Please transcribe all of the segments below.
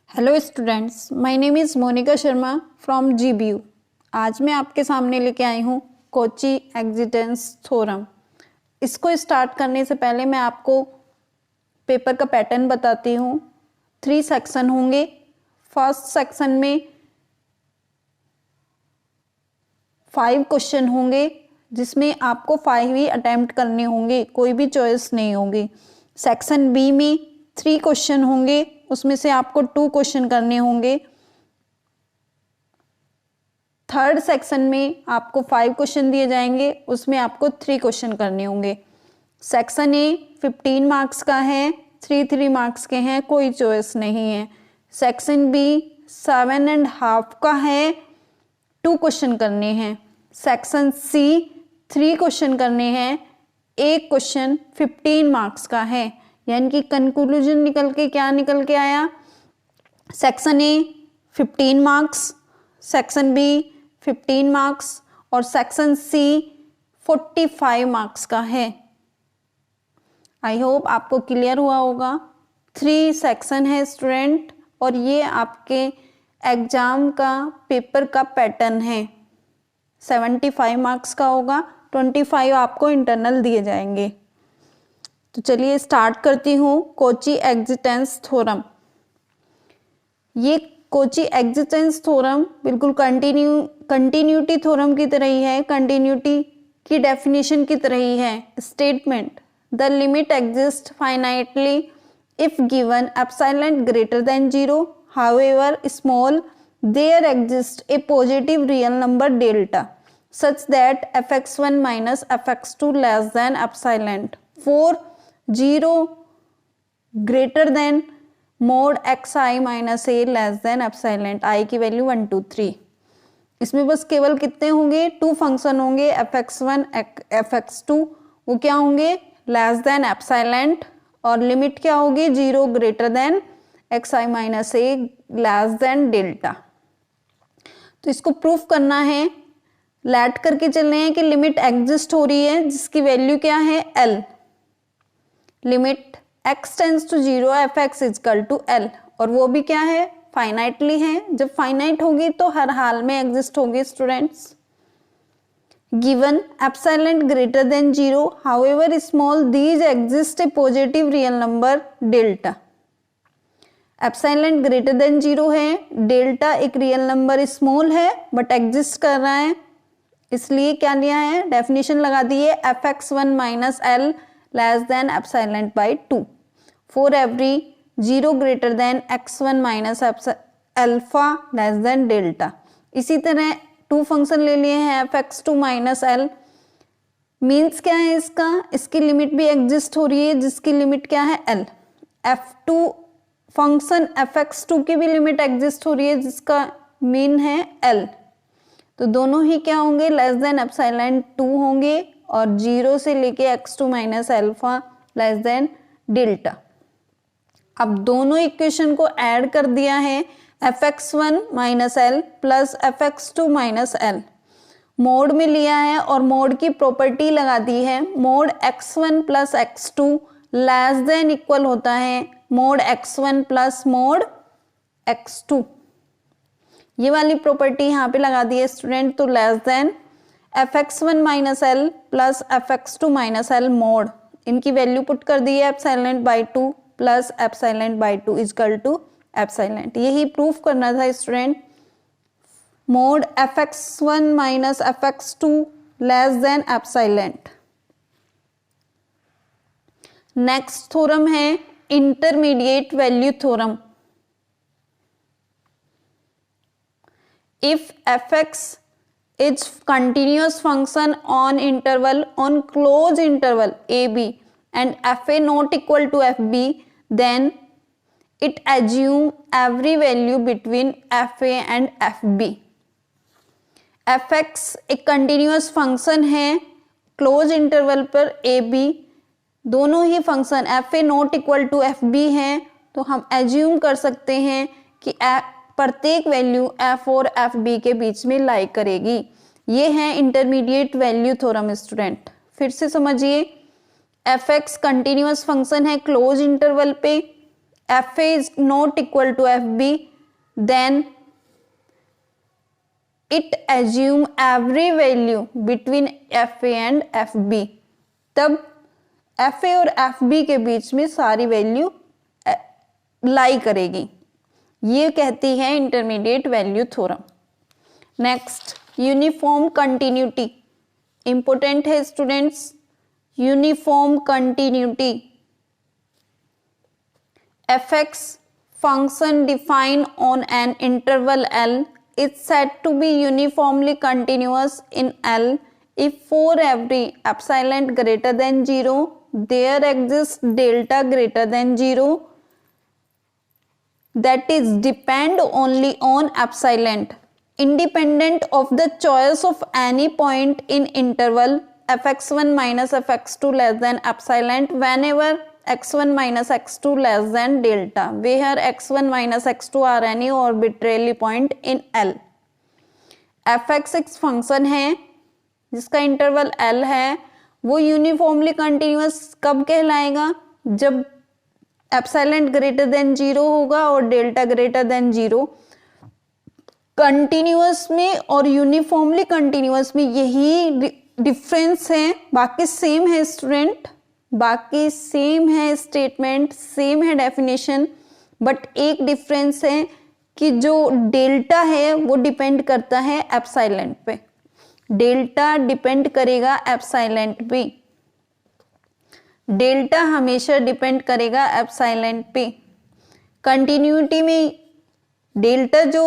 Hello students, my name is Monika Sharma from GBU. आज मैं आपके सामने लेके आई हूँ कॉची एक्जिस्टेंस थ्योरम। इसको स्टार्ट करने से पहले मैं आपको पेपर का पैटर्न बताती हूँ। 3 सेक्शन होंगे। फर्स्ट सेक्शन में 5 क्वेश्चन होंगे जिसमें आपको 5 ही अटेम्प्ट करने होंगे, कोई भी चॉइस नहीं होगी। सेक्शन बी में 3 क्वेश्चन होंगे, उसमें से आपको 2 क्वेश्चन करने होंगे। थर्ड सेक्शन में आपको 5 क्वेश्चन दिए जाएंगे, उसमें आपको 3 क्वेश्चन करने होंगे। सेक्शन ए 15 मार्क्स का है, 3 मार्क्स के हैं, कोई चॉइस नहीं है। सेक्शन बी 7.5 का है, 2 क्वेश्चन करने हैं। सेक्शन सी 3 क्वेश्चन करने हैं, 1 क्वेश्चन 15 मार्क्स का है। यानी कि कंक्लूजन निकल के क्या निकल के आया? Section A 15 marks, section B 15 marks और सेक्शन सी 45 मार्क्स का है। आई होप आपको क्लियर हुआ होगा। 3 सेक्शन है स्टूडेंट, और ये आपके एग्जाम का पेपर का पैटर्न है। 75 मार्क्स का होगा, 25 आपको इंटरनल दिए जाएंगे। तो चलिए स्टार्ट करती हूँ कॉची एक्जिस्टेंस थ्योरम। ये कॉची एक्जिस्टेंस थ्योरम बिल्कुल कंटिन्यूटी थ्योरम की तरह ही है, कंटिन्यूटी की डेफिनेशन की तरह ही है। Statement: the limit exist finitely if given epsilon greater than 0, however small there exist a positive real number delta such that fx1 minus fx2 less than epsilon for 0 greater than mod xi minus a less than epsilon i की value 1 2 3। इसमें बस केवल कितने होंगे? 2 function होंगे, fx1 fx2। वो क्या होंगे? लेस देन एप्सिलॉन, और लिमिट क्या होगी? 0 greater than xi minus a less than delta. तो इसको प्रूफ करना है। लेट करके चल रहे हैं कि लिमिट एग्जिस्ट हो रही है जिसकी वैल्यू क्या है? L। Limit x tends to 0 fx is equal to L, और वो भी क्या है? फाइनाइटली है। जब फाइनाइट होगी तो हर हाल में एग्जिस्ट होगी students. Given epsilon greater than 0, however small these exist a positive real number delta. Epsilon greater than 0 है, डेल्टा एक रियल नंबर स्मॉल है बट एग्जिस्ट कर रहा है, इसलिए क्या लिया है? डेफिनेशन लगा दी है fx1 minus L less than epsilon by 2 for every 0 greater than x1 minus alpha less than delta. इसी तरह 2 फंक्शन ले लिए हैं fx2 माइनस एल। मीन्स क्या है इसका? इसकी लिमिट भी एग्जिस्ट हो रही है जिसकी लिमिट क्या है? L। f2 फंक्शन fx2 की भी लिमिट एग्जिस्ट हो रही है जिसका मीन है L। तो दोनों ही क्या होंगे? लेस देन एप्सिलॉन 2 होंगे, और 0 से लेके x2 minus alpha less than delta. अब दोनों इक्वेशन को ऐड कर दिया है, fx1 minus L plus fx2 minus L mode में लिया है, और मोड की प्रॉपर्टी लगा दी है mode x1 plus x2 less than equal होता है mode x1 plus mode x2। ये वाली प्रॉपर्टी यहाँ पे लगा दी है स्टूडेंट। तो less than fx1 minus L plus fx2 minus L mod, इनकी वैल्यू पुट कर दी है epsilon by 2 plus epsilon by 2 equal to epsilon. यही प्रूफ करना था student. Mod fx1 minus fx2 less than epsilon. Next theorem है intermediate value theorem. If fx is continuous function on interval on closed interval ab and fa not equal to fb, then it assume every value between fa and fb। fx एक continuous function है closed interval पर ab, दोनों ही function fa not equal to fb हैं, तो हम assume कर सकते हैं कि प्रत्येक वैल्यू f और fb के बीच में लाई करेगी। ये है इंटरमीडिएट वैल्यू थ्योरम स्टूडेंट। फिर से समझिए, fx कंटिन्यूअस फंक्शन है क्लोज इंटरवल पे, F A is not equal to F B, then it assume every value between F A and F B. तब एफ ए और एफ बी के बीच में सारी वैल्यू लाई करेगी। ये कहती है intermediate value theorem. Next, uniform continuity important है students. Uniform continuity, F X function defined on an interval L is said to be uniformly continuous in L if for every epsilon greater than 0 there exists delta greater than 0 that is depend only on epsilon independent of the choice of any point in interval fx1 minus fx2 less than epsilon whenever x1 minus x2 less than delta where x1 minus x2 are any arbitrary point in L। fx एक function है जिसका interval L है, वो uniformly continuous कब कहलाएगा? जब epsilon greater than 0 होगा और डेल्टा ग्रेटर देन 0। कंटिन्यूअस में और यूनिफॉर्मली कंटिन्यूअस में यही डिफरेंस है, बाकी सेम है स्टूडेंट, बाकी सेम है स्टेटमेंट, सेम है डेफिनेशन, बट एक डिफरेंस है कि जो डेल्टा है वो डिपेंड करता है एप्सिलॉन पे। डेल्टा डिपेंड करेगा एप्सिलॉन पे, डेल्टा हमेशा डिपेंड करेगा एप्सिलॉन पे। कंटिन्यूटी में डेल्टा जो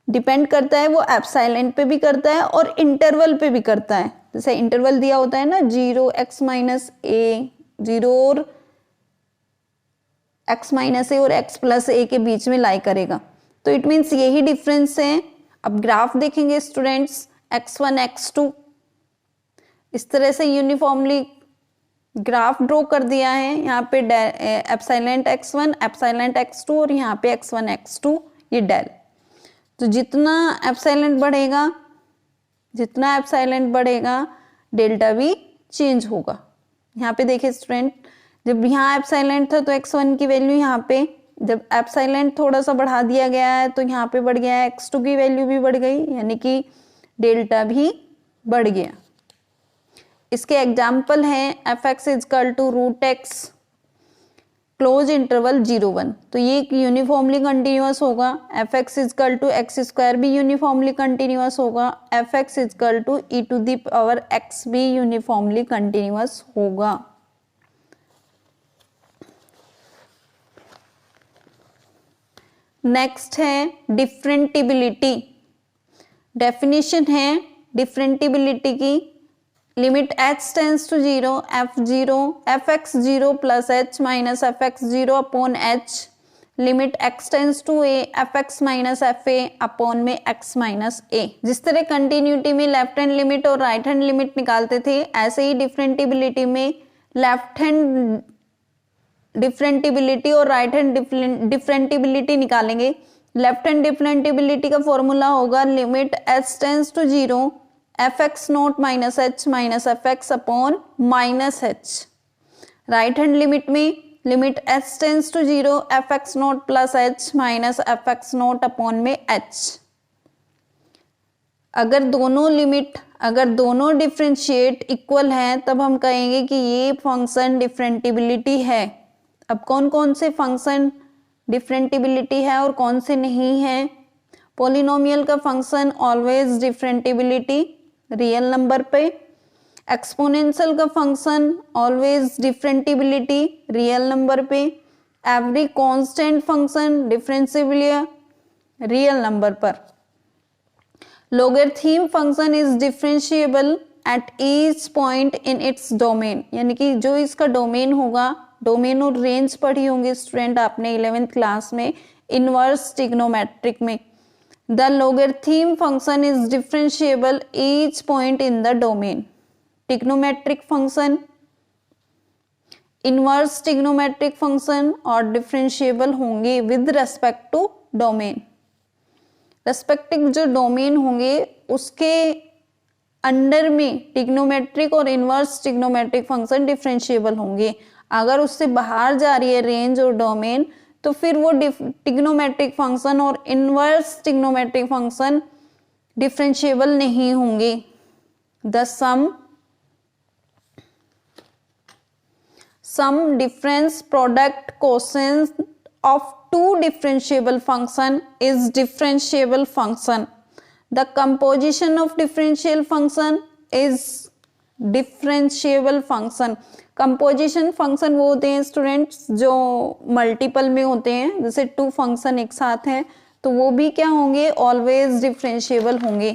डिपेंड करता है वो एप्सिलॉन पे भी करता है और इंटरवल पे भी करता है। जैसे इंटरवल दिया होता है ना 0 x माइनस ए, 0 और x माइनस ए और x प्लस ए के बीच में लाई करेगा, तो इट मीन्स यही डिफरेंस है। अब ग्राफ देखेंगे स्टूडेंट्स, x1 x2 इस तरह से यूनिफॉर्मली ग्राफ ड्रॉ कर दिया है। यहाँ पे एप्सिलॉन x1 एप्सिलॉन x2 और यहाँ पे x1 x2 ये डेल। तो जितना एप्सिलॉन बढ़ेगा, जितना एप्सिलॉन बढ़ेगा डेल्टा भी चेंज होगा। यहाँ पे देखिए स्टूडेंट, जब यहाँ एप्सिलॉन था तो x1 की वैल्यू यहाँ पे, जब एप्सिलॉन थोड़ा सा बढ़ा दिया गया है तो यहाँ पे बढ़ गया है, x2 की वैल्यू भी बढ़ गई, यानी कि डेल्टा भी बढ़ गया। इसके एग्जाम्पल हैं fx is equal to root X close interval 0-1, तो ये यूनिफॉर्मली कंटिन्यूअस होगा। fx is equal to X square भी यूनिफॉर्मली कंटिन्यूअस होगा। fx is equal to e to the power x भी यूनिफॉर्मली कंटिन्यूअस होगा। नेक्स्ट है डिफरेंटिबिलिटी। डेफिनेशन है डिफरेंटिबिलिटी की, limit h tends to 0 fx0 plus h minus fx0 upon h, limit x tends to a fx minus fa upon में x minus a। जिस तरह continuity में left hand limit और right hand limit निकालते थे, ऐसे ही डिफरेंटिबिलिटी में लेफ्ट हैंड डिफरेंटिबिलिटी और राइट हैंड डिफरेंटिबिलिटी निकालेंगे। लेफ्ट हैंड डिफरेंटिबिलिटी का फॉर्मूला होगा limit h tends to 0 fx not minus h minus fx upon minus h। Right hand limit में limit h tends to 0 fx not plus h minus fx not upon में h। अगर दोनों limit, अगर दोनों differentiate equal हैं तब हम कहेंगे कि ये फंक्शन डिफरेंटिबिलिटी है। अब कौन कौन से फंक्शन डिफरेंटिबिलिटी है और कौन से नहीं है? पॉलिनोमियल का function always differentiability real number पे, एक्सपोनेंशियल का function always differentiability real number पे, every constant function differentiable real number पर। Logarithm function is differentiable at each point in its domain, यानी कि जो इसका डोमेन होगा, डोमेन और रेंज पढ़ी होंगी स्टूडेंट आपने 11th क्लास में इनवर्स ट्रिग्नोमेट्रिक में। The logarithm function is differentiable each point in the domain. Trigonometric function, inverse trigonometric function और डिफरेंशिएबल होंगे with respect to domain. Respective जो डोमेन होंगे उसके अंडर में ट्रिग्नोमेट्रिक और इनवर्स ट्रिग्नोमेट्रिक फंक्शन डिफरेंशिएबल होंगे। अगर उससे बाहर जा रही है रेंज और डोमेन तो फिर वो ट्रिग्नोमेट्रिक फंक्शन और इनवर्स ट्रिग्नोमेट्रिक फंक्शन डिफरेंशिएबल नहीं होंगे। The sum difference product quotient of two differentiable function is differentiable function. The composition of differential function is differentiable function. Composition function वो होते हैं स्टूडेंट्स जो मल्टीपल में होते हैं, जैसे टू फंक्शन एक साथ हैं तो वो भी क्या होंगे, ऑलवेज डिफरेंशिएबल होंगे।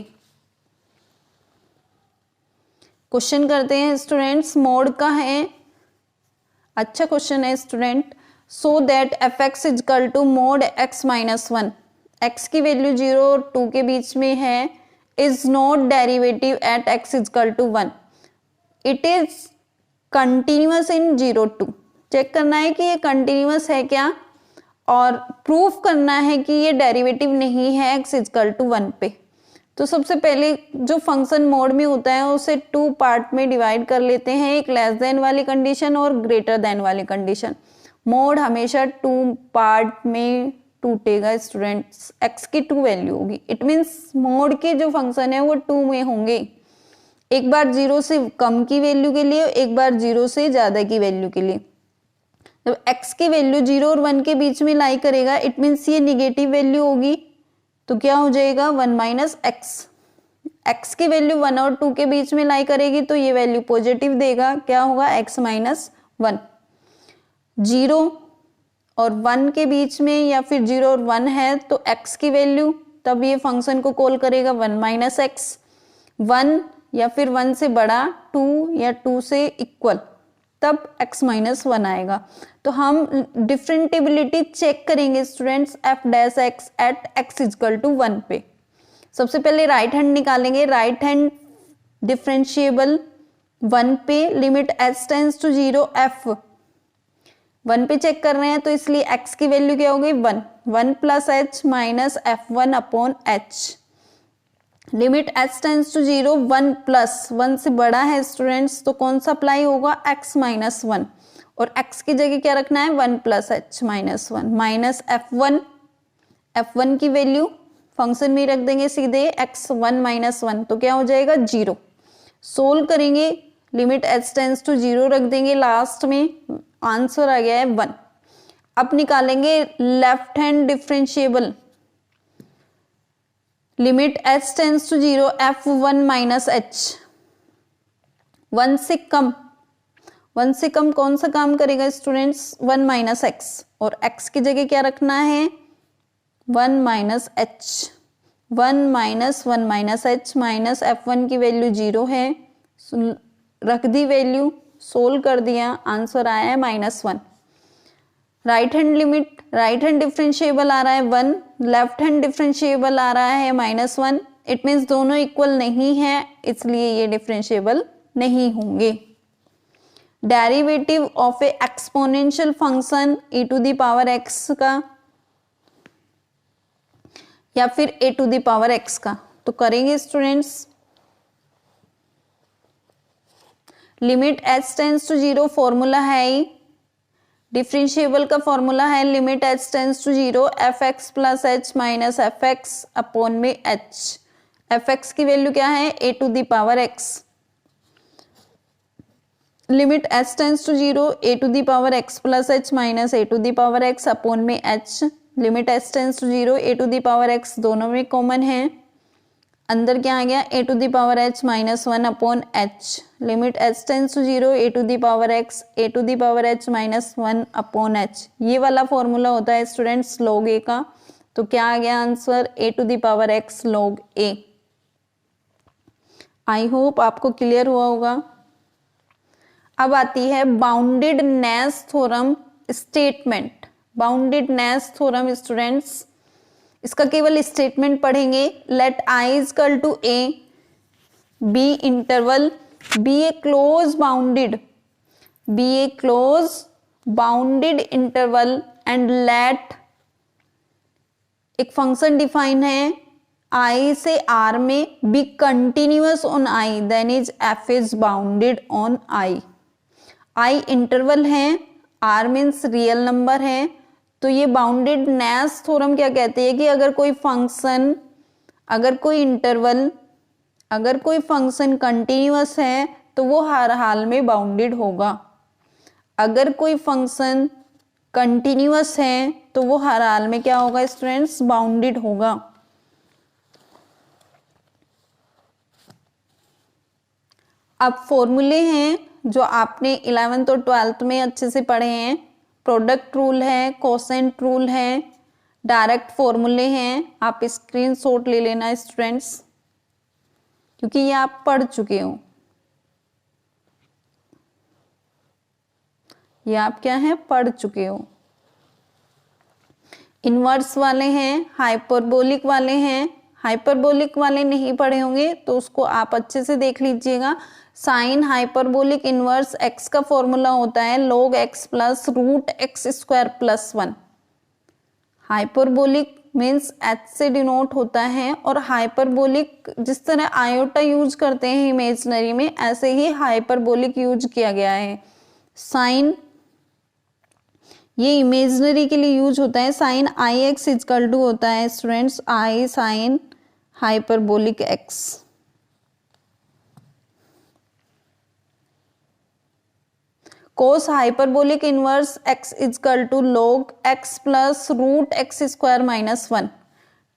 क्वेश्चन करते हैं स्टूडेंट्स, मोड का है, अच्छा क्वेश्चन है student. So that F X is equal to mod X minus one, X की वैल्यू 0 और 2 के बीच में है, is not derivative at X is equal to 1, it is continuous in 0 2। Check करना है कि ये कंटिन्यूअस है क्या, और प्रूफ करना है कि ये डेरिवेटिव नहीं है एक्स इजकल टू 1 पे। तो सबसे पहले जो फंक्शन मोड में होता है उसे 2 पार्ट में डिवाइड कर लेते हैं, एक लेस देन वाली कंडीशन और ग्रेटर देन वाली कंडीशन। मोड हमेशा 2 पार्ट में टूटेगा स्टूडेंट्स, एक्स की 2 वैल्यू होगी, इट मीन्स मोड के जो फंक्शन है वो 2 में होंगे, एक बार 0 से कम की वैल्यू के लिए, एक बार 0 से ज्यादा की वैल्यू के लिए। जब x की वैल्यू 0 और 1 के बीच में लाई करेगा, इट मीन्स ये निगेटिव वैल्यू होगी, तो क्या हो जाएगा 1 माइनस एक्स। x की वैल्यू 1 और 2 के बीच में लाई करेगी तो ये वैल्यू पॉजिटिव देगा, क्या होगा x माइनस 1। 0 और 1 के बीच में या फिर 0 और 1 है तो x की वैल्यू, तब ये फंक्शन को कॉल करेगा 1 माइनस एक्स। 1 या फिर 1 से बड़ा, 2 या 2 से इक्वल, तब x माइनस 1 आएगा। तो हम डिफरेंटिबिलिटी चेक करेंगे students F dash X at X is equal to 1 पे। सबसे पहले राइट हैंड निकालेंगे, राइट हैंड डिफरेंशिएबल 1 पे, limit h tends to 0 f 1 पे चेक कर रहे हैं तो इसलिए x की वैल्यू क्या हो गई 1, 1 plus h minus f1 upon h। Limit h tends to 0 1 plus 1 से बड़ा है स्टूडेंट्स, तो कौन सा अप्लाई होगा x माइनस 1, और x की जगह क्या रखना है 1 plus h minus 1 minus f1 की वैल्यू फंक्शन में रख देंगे सीधे x1 माइनस 1, तो क्या हो जाएगा 0। सोल्व करेंगे, लिमिट h टेंस टू 0 रख देंगे लास्ट में, आंसर आ गया है 1। अब निकालेंगे left hand differentiable, limit h tends to 0 f1 minus h, 1 से कम कौन सा काम करेगा स्टूडेंट्स 1 माइनस x, और x की जगह क्या रखना है 1 minus h, 1 minus 1 minus h minus f1 की वैल्यू 0 है, रख दी वैल्यू, सोल्व कर दिया, आंसर आया है -1। Right hand limit, right hand differentiable आ रहा है 1, लेफ्ट हैंड डिफरेंशिएबल आ रहा है -1, इट मीन्स दोनों इक्वल नहीं है, इसलिए ये डिफरेंशिएबल नहीं होंगे। Derivative of a exponential function e to the power x का या फिर a to the power x का, तो करेंगे students. Limit h tends to 0 formula है ही, डिफरेंशिएबल का फॉर्मूला है limit h tends to 0 fx plus h minus fx upon में h। fx की वैल्यू क्या है a to the power x, limit h tends to 0 a to the power x plus h minus a to the power x upon में h। Limit h tends to 0 a to the power x दोनों में common है, अंदर क्या आ गया a to the power h minus 1 upon h। Limit h tends to 0 a to the power x a to the power h minus 1 upon h। ये वाला formula होता है स्टूडेंट्स log a का, तो क्या आ गया answer a to the power x log a। I hope आपको क्लियर हुआ होगा। अब आती है bounded theorem statement. Bounded theorem students, इसका केवल स्टेटमेंट पढ़ेंगे। Let i equal to a b interval be a close bounded interval and let, एक फंक्शन डिफाइन है i से r में be continuous on i, then is f is bounded on i। i interval है, r means real number है, तो ये bounded नेस theorem क्या कहती है कि अगर कोई फंक्शन, अगर कोई इंटरवल, अगर कोई फंक्शन कंटिन्यूअस है तो वो हर हाल में बाउंडेड होगा। अगर कोई फंक्शन कंटिन्यूअस है तो वो हर हाल में क्या होगा स्टूडेंट्स, बाउंडेड होगा। अब फॉर्मूले हैं जो आपने 11th और 12th में अच्छे से पढ़े हैं। प्रोडक्ट रूल है, कोसेंट रूल है, डायरेक्ट फॉर्मूले हैं। आप स्क्रीनशॉट ले लेना स्टूडेंट्स, क्योंकि ये आप पढ़ चुके हो। ये आप क्या है, पढ़ चुके हो। इनवर्स वाले हैं, हाइपरबोलिक वाले हैं। हाइपरबोलिक वाले नहीं पढ़े होंगे तो उसको आप अच्छे से देख लीजिएगा। साइन हाइपरबोलिक इनवर्स एक्स का फॉर्मूला होता है log x plus root x square plus 1। Hyperbolic means h से डिनोट होता है, और हाइपरबोलिक जिस तरह आयोटा यूज करते हैं इमेजनरी में, ऐसे ही हाइपरबोलिक यूज किया गया है। साइन ये इमेजनरी के लिए यूज होता है। Sine i x is equal to होता है students i sine hyperbolic x. Cos hyperbolic inverse x is equal to log x plus root x square minus 1।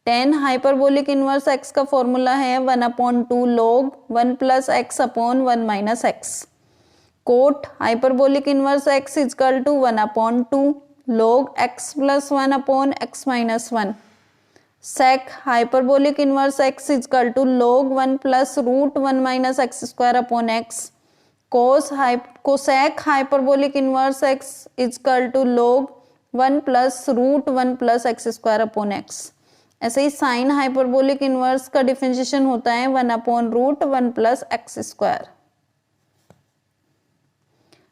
Tan hyperbolic inverse x का फॉर्मूला है 1/2 log 1 plus x upon 1 minus x. Cot hyperbolic inverse x is equal to 1/2 log x plus 1 upon x minus 1। Sec hyperbolic inverse x is equal to log 1 plus root 1 minus x square upon x. Cosec hyperbolic inverse x is equal to log 1 plus root 1 plus x square upon x. ऐसे ही sine hyperbolic inverse का differentiation होता है 1/√1 plus x square.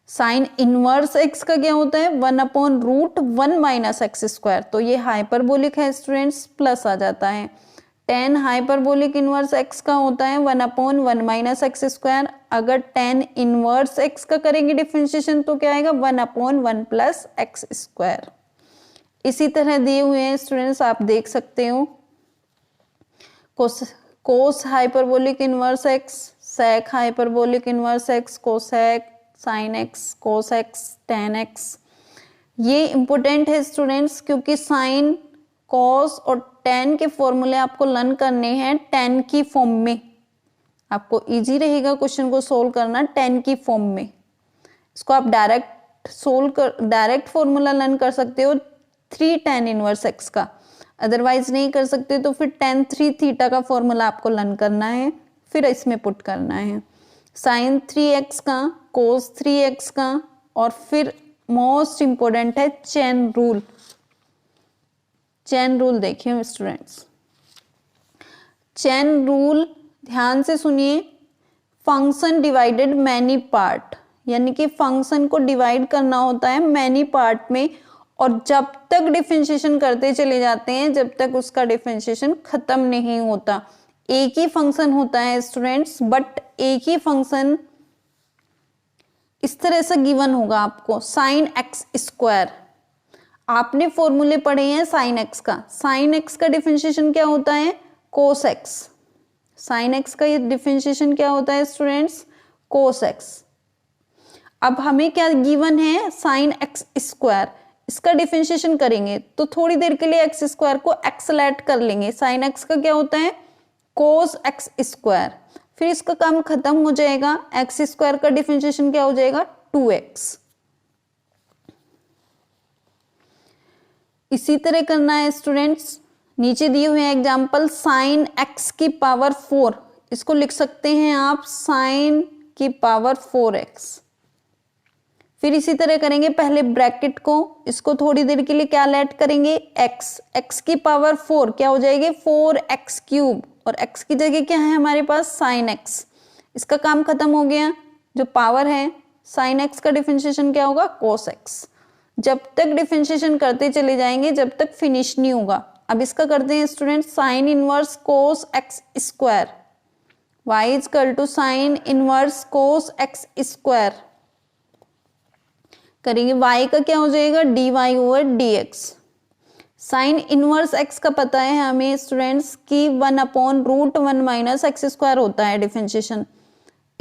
Sine inverse x का क्या होता है 1/√1 minus x square. तो ये हाइपरबोलिक है स्टूडेंट्स, प्लस आ जाता है। टेन हाइपरबोलिक इनवर्स एक्स का होता है 1/1 माइनस एक्स स्क्वायर। अगर टेन इनवर्स एक्स का करेंगे डिफरेंशिएशन तो क्या आएगा 1/1 प्लस एक्स स्क्वायर। इसी तरह दिए हुए हैं स्टूडेंट्स, आप देख सकते हो। Cos hyperbolic inverse x, sec hyperbolic inverse x, cosec, sine x, cos x, tan x. ये इंपॉर्टेंट है स्टूडेंट्स, क्योंकि साइन, कॉस और टेन के फॉर्मूले आपको लर्न करने हैं टेन की फॉर्म में। आपको इजी रहेगा क्वेश्चन को सोल्व करना टेन की फॉर्म में। इसको आप डायरेक्ट फॉर्मूला लर्न कर सकते हो 3 tan इनवर्स एक्स का। अदरवाइज नहीं कर सकते तो फिर tan 3 थीटा का फॉर्मूला आपको लर्न करना है, फिर इसमें पुट करना है। साइन 3x का, कोस 3x का, और फिर मोस्ट इंपोर्टेंट है चेन रूल। चेन रूल देखिए स्टूडेंट्स, चेन रूल ध्यान से सुनिए। फंक्शन डिवाइडेड मैनी पार्ट, यानी कि फंक्शन को डिवाइड करना होता है मैनी पार्ट में, और जब तक डिफरेंशिएशन करते चले जाते हैं जब तक उसका डिफरेंशिएशन खत्म नहीं होता। एक ही फंक्शन होता है स्टूडेंट्स, बट एक ही फंक्शन इस तरह से गिवन होगा आपको, साइन एक्स स्क्वायर। आपने फॉर्मूले पढ़े हैं साइन एक्स का। साइन एक्स का डिफरेंशिएशन क्या होता है कोस एक्स। साइन एक्स का ये डिफरेंशिएशन क्या होता है स्टूडेंट्स, कोस एक्स। अब हमें क्या गिवन है साइन एक्स स्क्वायर, इसका डिफरेंशिएशन करेंगे तो थोड़ी देर के लिए एक्स स्क्वायर को एक्सलेट कर लेंगे। साइन एक्स का क्या होता है कोस एक्स स्क्वायर, फिर इसका काम खत्म हो जाएगा, एक्स स्क्वायर का डिफरेंशिएशन क्या हो जाएगा 2x। इसी तरह करना है स्टूडेंट्स। नीचे दिए हुए एग्जांपल साइन एक्स की पावर 4, इसको लिख सकते हैं आप साइन की पावर 4x। फिर इसी तरह करेंगे, पहले ब्रैकेट को, इसको थोड़ी देर के लिए क्या लेट करेंगे x की पावर 4 क्या हो जाएगी 4x क्यूब, और x की जगह क्या है हमारे पास साइन x। इसका काम खत्म हो गया, जो पावर है साइन x का डिफरेंशिएशन क्या होगा कोस x। जब तक डिफरेंशिएशन करते चले जाएंगे जब तक फिनिश नहीं होगा। अब इसका करते हैं student sine inverse cos x square, y is equal to sine inverse cos x square करेंगे, y का क्या हो जाएगा dy over dx। Sine inverse x का पता है हमें स्टूडेंट्स कि 1/√1 माइनस एक्स स्क्वायर होता है डिफरेंशिएशन।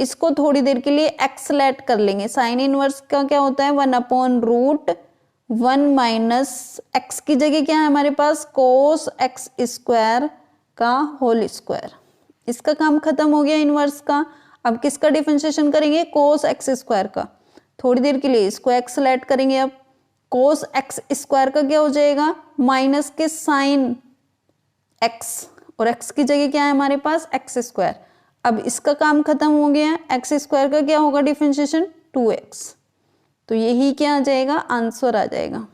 इसको थोड़ी देर के लिए एक्स लेट कर लेंगे। साइन इनवर्स का क्या होता है 1/√1 माइनस एक्स की जगह क्या है हमारे पास कोस एक्स स्क्वायर का होल स्क्वायर। इसका काम खत्म हो गया इनवर्स का। अब किसका डिफरेंशिएशन करेंगे कोस एक्स स्क्वायर का। थोड़ी देर के लिए इसको एक्स लेट करेंगे। अब कोस एक्स स्क्वायर का क्या हो जाएगा माइनस के साइन एक्स और एक्स की जगह क्या है हमारे पास एक्स स्क्वायर। अब इसका काम खत्म हो गया। एक्स स्क्वायर का क्या होगा डिफरेंशिएशन 2x। तो यही क्या आ जाएगा आंसर आ जाएगा।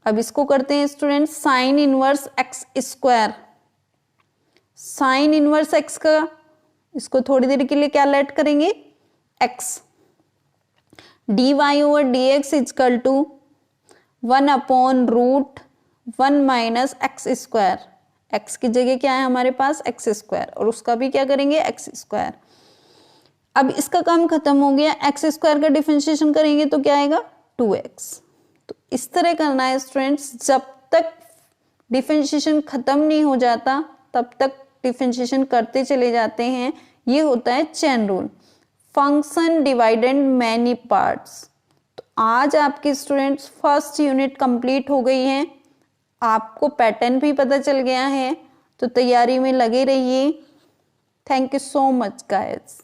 अब इसको करते हैं student sine inverse x square. Sine inverse x का इसको थोड़ी देर के लिए क्या लेट करेंगे x। dy/dx equal to 1/√1 minus x square. X की जगह क्या है हमारे पास एक्स स्क्वायर और उसका भी क्या करेंगे एक्स स्क्वायर। अब इसका काम खत्म हो गया। एक्स स्क्वायर का डिफरेंशिएशन करेंगे तो क्या आएगा 2x। तो इस तरह करना है स्टूडेंट्स, जब तक डिफरेंशिएशन खत्म नहीं हो जाता तब तक डिफरेंशिएशन करते चले जाते हैं। ये होता है chain rule. Function divided many parts. तो आज आपके स्टूडेंट्स फर्स्ट यूनिट कंप्लीट हो गई है। आपको पैटर्न भी पता चल गया है, तो तैयारी में लगे रहिए। Thank you so much guys.